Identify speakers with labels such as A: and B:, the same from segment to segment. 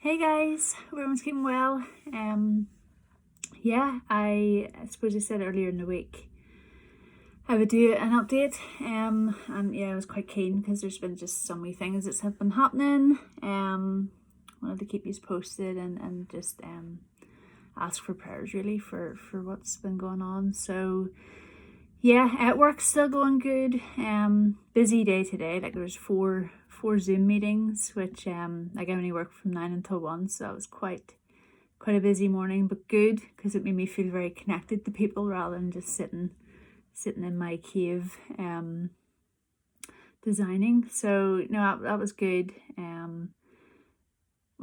A: Hey guys, hope everyone's keeping well. Yeah, I suppose I said earlier in the week I would do an update. And yeah, I was quite keen because there's been just so many things that have been happening. Wanted to keep you posted and just ask for prayers really for what's been going on. So yeah, at work's still going good. Busy day today. Like there was four Zoom meetings, which like I only work from 9 until 1, so that was quite a busy morning, but good because it made me feel very connected to people rather than just sitting in my cave designing. So no, that was good. I'm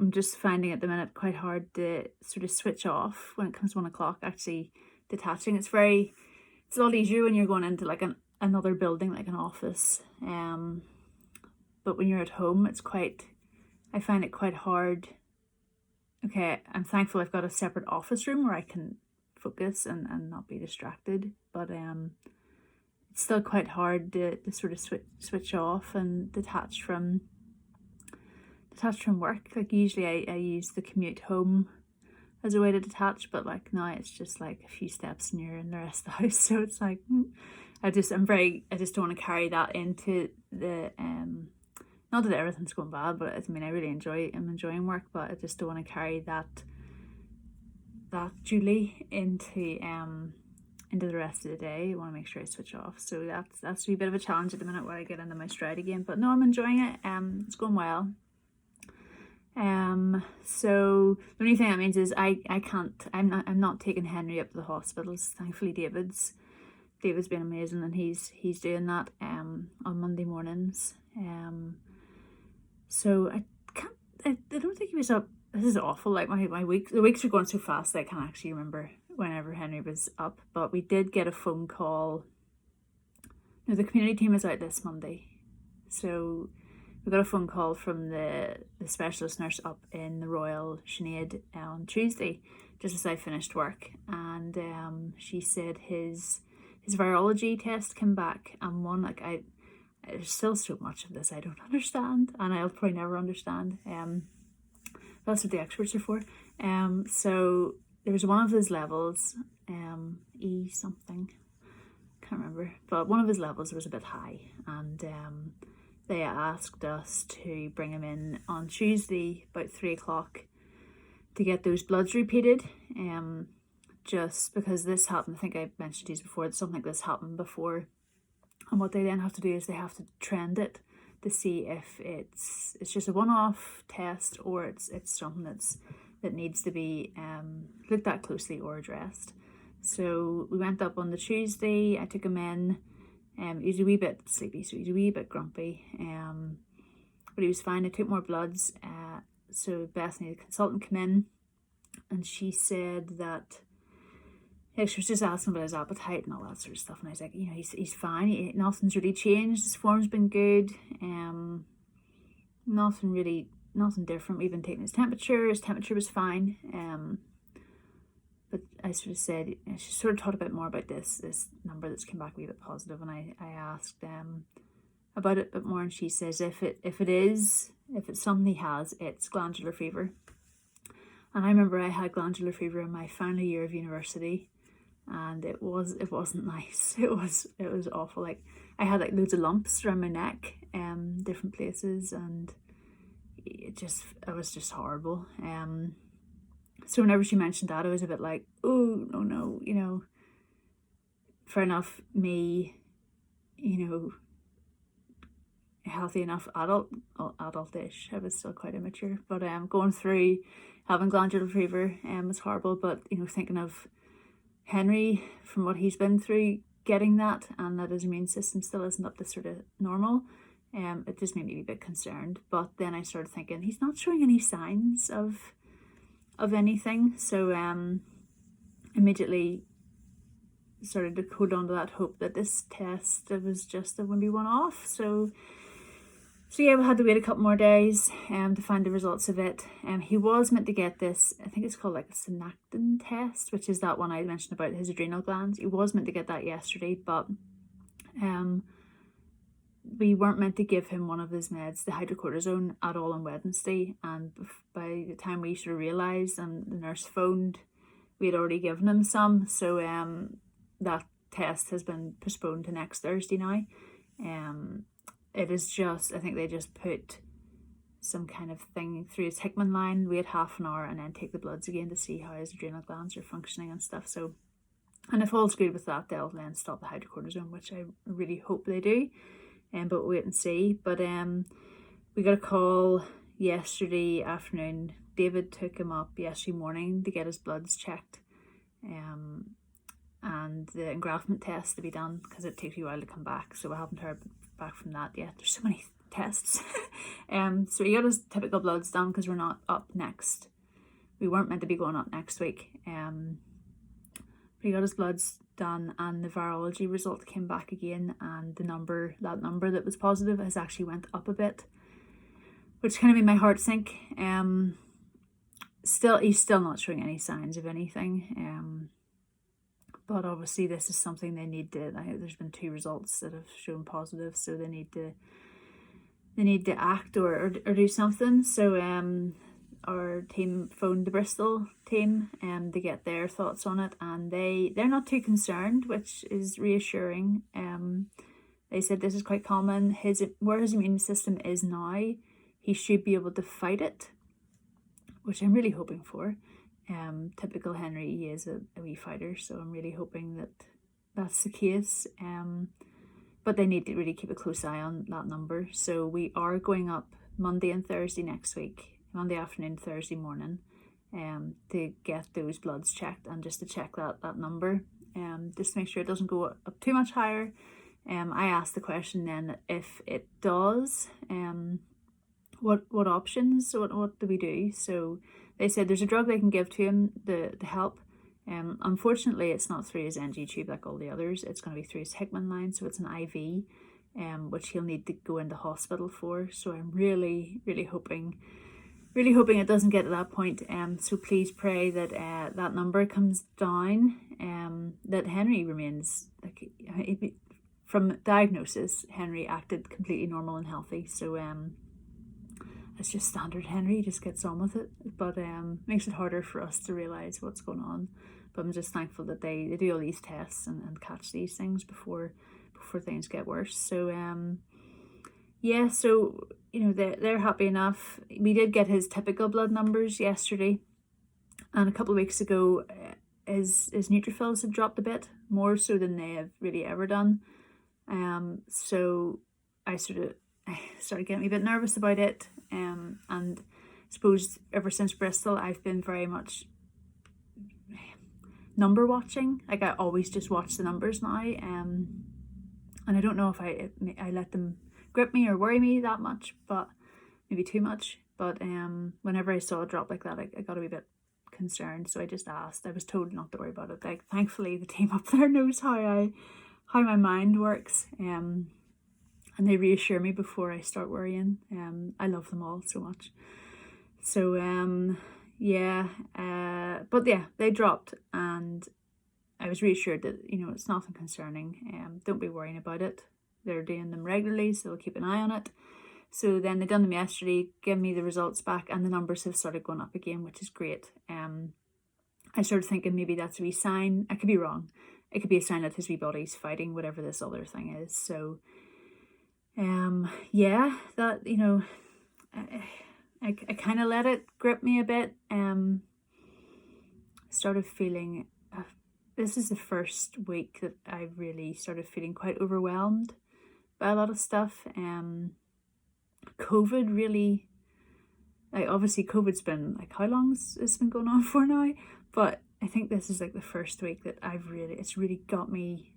A: just finding at the minute quite hard to sort of switch off when it comes to 1 o'clock. Actually, detaching. It's a lot easier when you're going into like another building, like an office. But when you're at home, I find it quite hard. Okay, I'm thankful I've got a separate office room where I can focus and not be distracted. But it's still quite hard to sort of switch off and detach from work. Like usually I use the commute home as a way to detach, but like now it's just like a few steps and you're in the rest of the house. So it's like I just don't want to carry that into the not that everything's going bad, but I mean I'm enjoying work, but I just don't want to carry that duty into the rest of the day. I want to make sure I switch off. So that's a wee bit of a challenge at the minute where I get into my stride again. But no, I'm enjoying it. It's going well. So the only thing that means is I'm not taking Henry up to the hospitals. Thankfully David's been amazing and he's doing that on Monday mornings. So I don't think he was up. This is awful. Like my week, the weeks are going so fast that I can't actually remember whenever Henry was up. But we did get a phone call. No, the community team is out this Monday, so we got a phone call from the specialist nurse up in the Royal Sinead on Tuesday, just as I finished work, and she said his virology test came back, and there's still so much of this I don't understand, and I'll probably never understand. That's what the experts are for. So there was one of his levels, E something, can't remember, but one of his levels was a bit high, and they asked us to bring him in on Tuesday about 3 o'clock to get those bloods repeated. Just because this happened, I think I mentioned to you before, that something like this happened before. And what they then have to do is they have to trend it to see if it's just a one-off test or it's something that needs to be looked at closely or addressed. So we went up on the Tuesday. I took him in. He was a wee bit sleepy, so he was a wee bit grumpy. But he was fine. I took more bloods. So Bethany, the consultant, came in, and she said that she was just asking about his appetite and all that sort of stuff. And I was like, he's fine. Nothing's really changed. His form's been good. Nothing different. We've been taking his temperature. His temperature was fine. But I sort of said, she sort of thought a bit more about this number that's come back a wee bit positive, and I asked them about it a bit more, and she says if it's something he has, it's glandular fever. And I remember I had glandular fever in my final year of university, and it wasn't nice. It was awful. Like I had like loads of lumps around my neck, different places, and it was just horrible. So whenever she mentioned that, I was a bit like, oh, no, fair enough, me, healthy enough adult-ish. I was still quite immature, but going through having glandular fever was horrible. But thinking of Henry, from what he's been through, getting that, and that his immune system still isn't up to sort of normal, it just made me a bit concerned. But then I started thinking he's not showing any signs of anything, so immediately started to hold on to that hope that this test, it was just a wimpy one-off. So yeah, we had to wait a couple more days to find the results of it. He was meant to get this, I think it's called like a synactin test, which is that one I mentioned about his adrenal glands. He was meant to get that yesterday, but we weren't meant to give him one of his meds, the hydrocortisone, at all on Wednesday, and by the time we sort of realised and the nurse phoned, we had already given him some. So that test has been postponed to next Thursday now. It is just, I think they just put some kind of thing through his Hickman line, wait half an hour and then take the bloods again to see how his adrenal glands are functioning and stuff. So, and if all's good with that, they'll then stop the hydrocortisone, which I really hope they do. But we'll wait and see. But we got a call yesterday afternoon. David took him up yesterday morning to get his bloods checked, and the engraftment test to be done, because it takes you a while to come back. So I haven't heard back from that yet. There's so many tests. So he got his typical bloods done, because we're not up next. We weren't meant to be going up next week. But he got his bloods done, and the virology result came back again, and that number that was positive has actually went up a bit, which kind of made my heart sink. He's still not showing any signs of anything. But obviously this is something they need to, there's been 2 results that have shown positive, so they need to act or do something. So our team phoned the Bristol team to get their thoughts on it, and they're not too concerned, which is reassuring. They said this is quite common. Where his immune system is now, he should be able to fight it, which I'm really hoping for. Typical Henry, he is a wee fighter, so I'm really hoping that that's the case. But they need to really keep a close eye on that number. So we are going up Monday and Thursday next week, Monday afternoon, Thursday morning, to get those bloods checked, and just to check that number, just to make sure it doesn't go up too much higher. I asked the question then, if it does, what options, what do we do? So they said there's a drug they can give to him to help. Unfortunately, it's not through his NG tube like all the others. It's going to be through his Hickman line, so it's an IV, which he'll need to go into hospital for. So I'm really, really hoping it doesn't get to that point. So please pray that that number comes down. That Henry remains, like, from diagnosis, Henry acted completely normal and healthy. So it's just standard Henry, he just gets on with it, but makes it harder for us to realise what's going on. But I'm just thankful that they do all these tests and catch these things before things get worse. So yeah, so they're happy enough. We did get his typical blood numbers yesterday, and a couple of weeks ago his neutrophils had dropped a bit more so than they have really ever done. So I started getting a bit nervous about it. And I suppose ever since Bristol, I've been very much number watching. Like, I always just watch the numbers now. And I don't know if I let them grip me or worry me that much, but maybe too much. But whenever I saw a drop like that, I got a wee bit concerned. So I just asked. I was told not to worry about it. Like, thankfully, the team up there knows how my mind works. And they reassure me before I start worrying. I love them all so much. So but yeah, they dropped, and I was reassured that it's nothing concerning. Don't be worrying about it. They're doing them regularly, so they'll keep an eye on it. So then they done them yesterday, gave me the results back, and the numbers have started going up again, which is great. I started thinking maybe that's a wee sign. I could be wrong. It could be a sign that his wee body's fighting whatever this other thing is. So that, I kind of let it grip me a bit. Started feeling, this is the first week that I really started feeling quite overwhelmed by a lot of stuff. COVID really, like, obviously COVID's been, like, how long it's been going on for now? But I think this is like the first week that it's really got me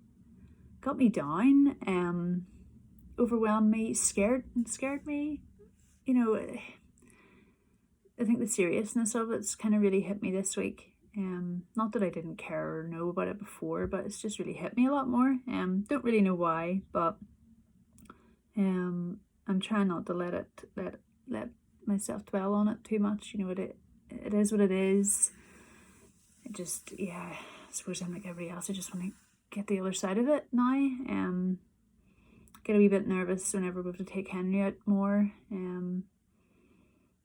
A: down. Overwhelmed me, scared me. I think the seriousness of it's kind of really hit me this week. Not that I didn't care or know about it before, but it's just really hit me a lot more. Don't really know why, but I'm trying not to let myself dwell on it too much. It is what it is. It just, I suppose I'm like everybody else. I just want to get the other side of it now. get a wee bit nervous whenever we have to take Henry out more.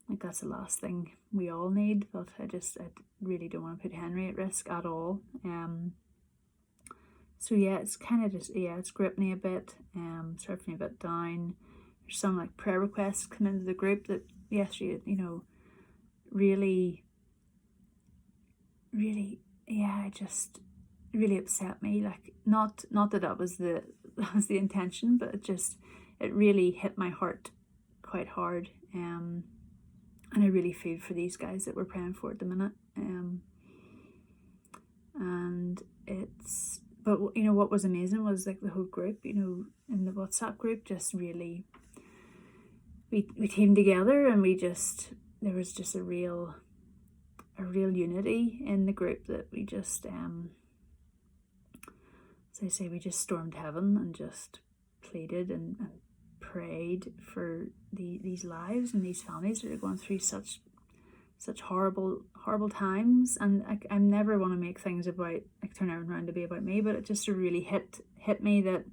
A: Like that's the last thing we all need, but I really don't want to put Henry at risk at all. So yeah, it's kind of just, it's gripped me a bit, surfed me a bit down. There's some like prayer requests come into the group that yesterday, really, it just really upset me. Like not that was the intention, but it really hit my heart quite hard. And I really feel for these guys that we're praying for at the minute. But what was amazing was like the whole group, in the WhatsApp group, just really, we teamed together, and there was just a real unity in the group that we just, as I say, we just stormed heaven and just pleaded and prayed for these lives and these families that are going through such horrible times. And I never want to make things about, like, turn around to be about me, but it just really hit me that,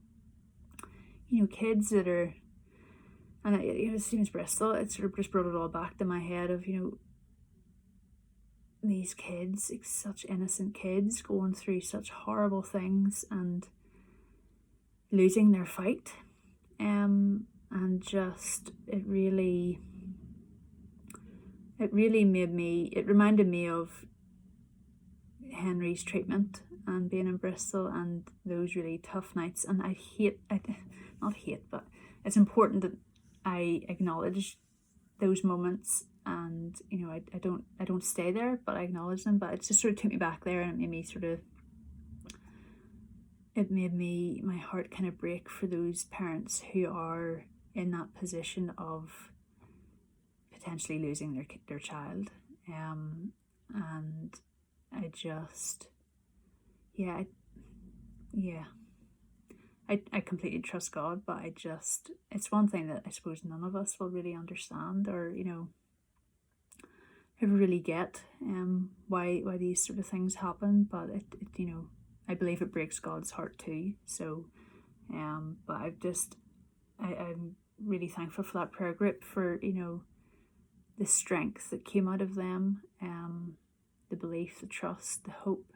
A: kids that are, and it seems Bristol, it sort of just brought it all back to my head of, these kids, like, such innocent kids going through such horrible things and losing their fight. And just, it really reminded me of Henry's treatment and being in Bristol and those really tough nights. And but it's important that I acknowledge those moments, and I don't stay there, but I acknowledge them. But it just sort of took me back there, and it made my heart kind of break for those parents who are in that position of potentially losing their child. And I just, I completely trust God, but it's one thing that I suppose none of us will really understand, or ever really get why these sort of things happen. But it I believe it breaks God's heart too. So but I'm really thankful for that prayer group, for the strength that came out of them, the belief, the trust, the hope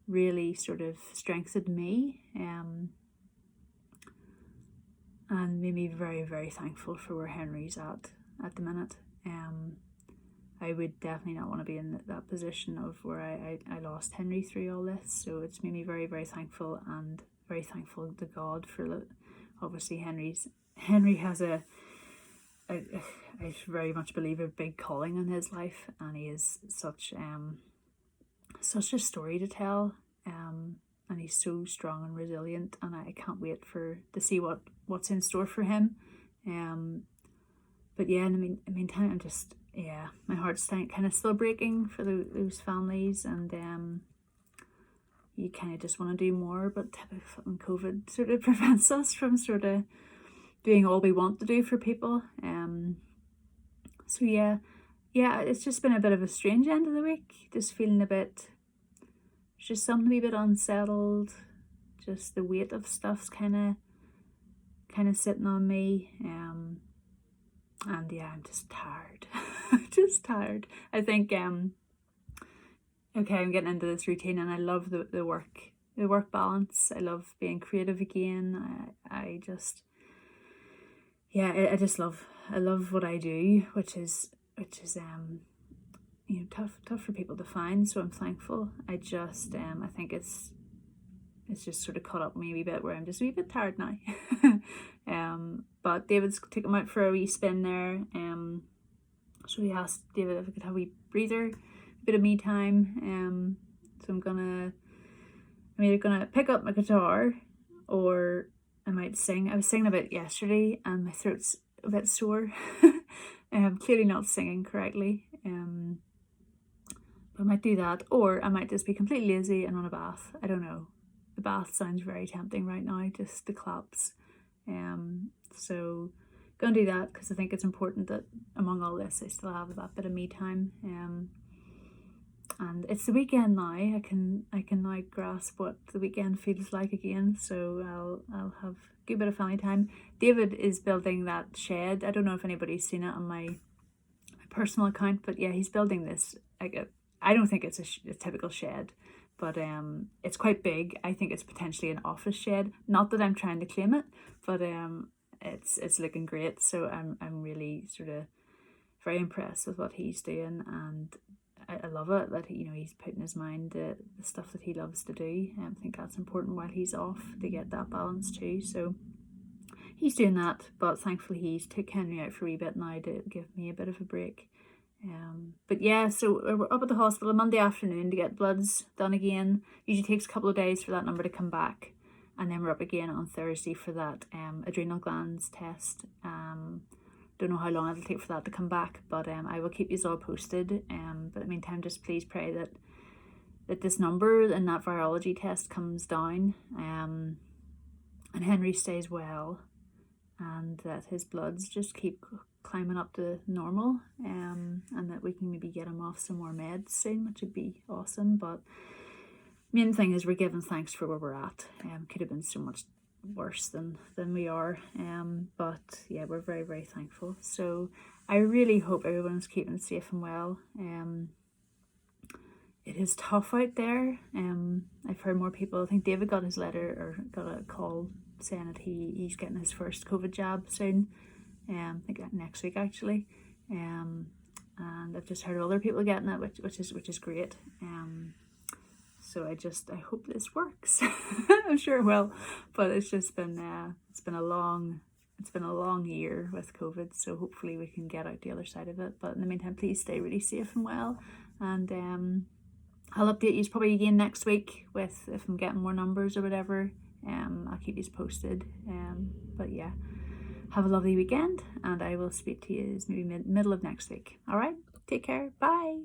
A: really sort of strengthened me, and made me very, very thankful for where Henry's at the minute. I would definitely not want to be in that position of where I lost Henry through all this. So it's made me very, very thankful, and very thankful to God for, obviously, Henry has I very much believe, a big calling in his life, and he is such a story to tell, and he's so strong and resilient, and I can't wait to see what's in store for him. But yeah, in the meantime, I'm just, my heart's kind of still breaking for those families, and you kind of just want to do more, but COVID sort of prevents us from sort of doing all we want to do for people. So it's just been a bit of a strange end of the week, just feeling just something a bit unsettled, just the weight of stuff's kind of sitting on me, and I'm just tired. Just tired. I think I'm getting into this routine, and I love the work balance. I love being creative again. I love what I do, which is tough for people to find. So I'm thankful. I think it's just sort of caught up with me a wee bit, where I'm just a wee bit tired now. But David's taken him out for a wee spin there. So he asked David if I could have a wee breather, a bit of me time. So I'm either gonna pick up my guitar, or I might sing. I was singing a bit yesterday, and my throat's a bit sore. I'm clearly not singing correctly. But I might do that, or I might just be completely lazy and on a bath. I don't know. The bath sounds very tempting right now, just the claps. So gonna do that, because I think it's important that among all this I still have that bit of me time. and it's the weekend now. I can now grasp what the weekend feels like again. So I'll have a good bit of family time. David is building that shed. I don't know if anybody's seen it on my personal account, but yeah, he's building this. I don't think it's a typical shed, but it's quite big. I think it's potentially an office shed. Not that I'm trying to claim it, but it's looking great. So I'm really sort of very impressed with what he's doing, and I love it that he's putting his mind to the stuff that he loves to do. I think that's important while he's off, to get that balance too. So he's doing that, but thankfully he's took Henry out for a wee bit now to give me a bit of a break. But yeah, so we're up at the hospital Monday afternoon to get bloods done again. Usually takes a couple of days for that number to come back, and then we're up again on Thursday for that adrenal glands test. Don't know how long it'll take for that to come back, but I will keep you all posted. But in the meantime, just please pray that this number and that virology test comes down, and Henry stays well, and that his bloods just keep climbing up to normal, and that we can maybe get him off some more meds soon, which would be awesome. But main thing is we're giving thanks for where we're at. Could have been so much worse than we are, but yeah, we're very, very thankful. So I really hope everyone's keeping safe and well. It is tough out there. I've heard more people, I think David got his letter or got a call saying that he's getting his first COVID jab soon. I think next week actually. And I've just heard of other people getting it, which is great. So I hope this works. I'm sure it will, but it's just been a long year with COVID. So hopefully we can get out the other side of it. But in the meantime, please stay really safe and well. And I'll update you probably again next week with if I'm getting more numbers or whatever. I'll keep you posted. But yeah, have a lovely weekend, and I will speak to you maybe middle of next week. All right, take care. Bye.